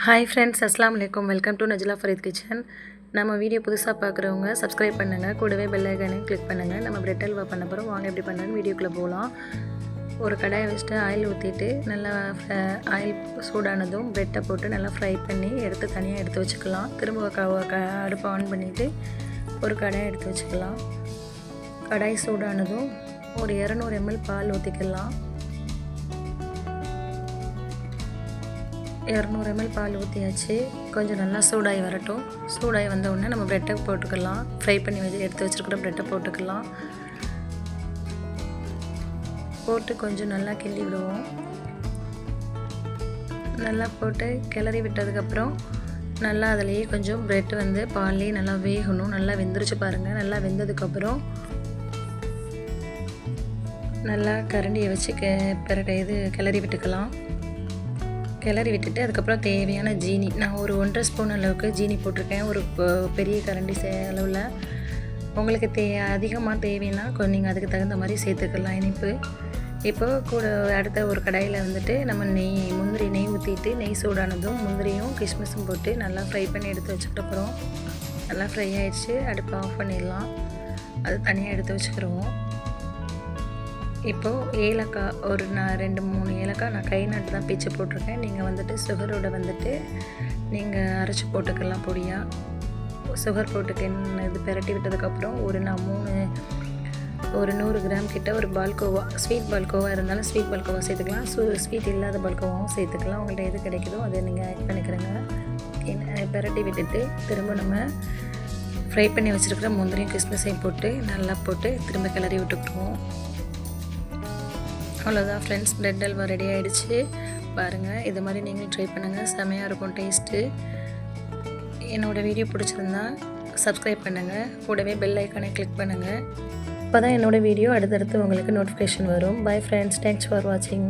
Hi friends, அஸ்ஸலாமு அலைக்கும். Welcome to Najla Fareed kitchen. நம்ம வீடியோ புதுசாக பார்க்குறவங்க சப்ஸ்கிரைப் பண்ணுங்கள், கூடவே பெல் ஐக்கானையும் கிளிக் பண்ணுங்கள். நம்ம பிரெட் அல்வா பண்ண போகிறோம். வாங்க எப்படி பண்ணுறதுன்னு வீடியோக்குள்ளே போகலாம். ஒரு கடாயை வச்சுட்டு ஆயில் ஊற்றிட்டு நல்லா ஆயில் சூடானதும் பிரெட்டை போட்டு நல்லா ஃப்ரை பண்ணி எடுத்து தனியாக எடுத்து வச்சுக்கலாம். திரும்ப அடுப்பை ஆன் பண்ணிவிட்டு ஒரு கடாயை எடுத்து வச்சுக்கலாம். கடாய் சூடானதும் ஒரு 200 ml பால் ஊற்றிக்கலாம். 200 ml பால் ஊற்றியாச்சு. கொஞ்சம் நல்லா சூடாகி வரட்டும். சூடாகி வந்த உடனே நம்ம ப்ரெட்டை போட்டுக்கலாம். ஃப்ரை பண்ணி எடுத்து வச்சுருக்கிற ப்ரெட்டை போட்டுக்கலாம். போட்டு கொஞ்சம் நல்லா கிண்டி விடுவோம். நல்லா போட்டு கிளறி விட்டதுக்கப்புறம் நல்லா அதிலேயே கொஞ்சம் ப்ரெட் பால்லேயே நல்லா வேகணும். நல்லா வெந்துருச்சு பாருங்கள். நல்லா வெந்ததுக்கப்புறம் நல்லா கரண்டியை வச்சு கிளறி விட்டுக்கலாம். கிளறி விட்டுட்டு அதுக்கப்புறம் தேவையான ஜீனி, நான் ஒரு 1.5 ஸ்பூன் அளவுக்கு ஜீனி போட்டிருக்கேன். ஒரு பெரிய கரண்டி அளவில். உங்களுக்கு அதிகமாக தேவைன்னா நீங்கள் அதுக்கு தகுந்த மாதிரி சேர்த்துக்கலாம் இனிப்பு. இப்போ கூட அடுத்த ஒரு கடாயில் நம்ம முந்திரி நெய் ஊற்றிட்டு, நெய் சூடானதும் முந்திரியும் கிஸ்மிஸும் போட்டு நல்லா ஃப்ரை பண்ணி எடுத்து வச்சுக்கிட்டப்புறம் நல்லா ஃப்ரை ஆகிடுச்சு. அடுப்பை ஆஃப் பண்ணிடலாம். அது தனியாக எடுத்து வச்சுக்கிடுவோம். இப்போது ஏலக்காய் ஒரு 2-3 ஏலக்காய் நான் கை நாட்டு தான் பிச்சு போட்டிருக்கேன். நீங்கள் சுகரோட நீங்கள் அரைச்சி போட்டுக்கலாம் பொடியாக. சுகர் போட்டுக்கு இது பெரட்டி விட்டதுக்கப்புறம் ஒரு 100 கிராம் கிட்ட ஒரு பால்கோவா, ஸ்வீட் பால்கோவா இருந்தாலும் ஸ்வீட் பால்கோவா சேர்த்துக்கலாம். ஸ்வீட் இல்லாத பால்கோவாவும் சேர்த்துக்கலாம். உங்கள்கிட்ட எது கிடைக்குதோ அதை நீங்கள் ஆட் பண்ணிக்கிறேங்க. பெரட்டி விட்டுட்டு திரும்ப நம்ம ஃப்ரை பண்ணி வச்சுருக்கிற முந்திரியும் கிஸ்மிஸையும் போட்டு நல்லா போட்டு திரும்ப கிளறி விட்டுக்குருவோம். அவ்வளோதான் ஃப்ரெண்ட்ஸ், பிரெட் அல்வா ரெடி ஆகிடுச்சு பாருங்கள். இது மாதிரி நீங்களும் ட்ரை பண்ணுங்கள், செமையாக இருக்கும் டேஸ்ட்டு. என்னோடய வீடியோ பிடிச்சிருந்தா சப்ஸ்கிரைப் பண்ணுங்கள், கூடவே பெல் ஐக்கானை கிளிக் பண்ணுங்கள். அப்போ தான் என்னோடய வீடியோ அடுத்தடுத்து உங்களுக்கு நோட்டிஃபிகேஷன் வரும். பை ஃப்ரெண்ட்ஸ், தேங்க்ஸ் ஃபார் வாட்சிங்.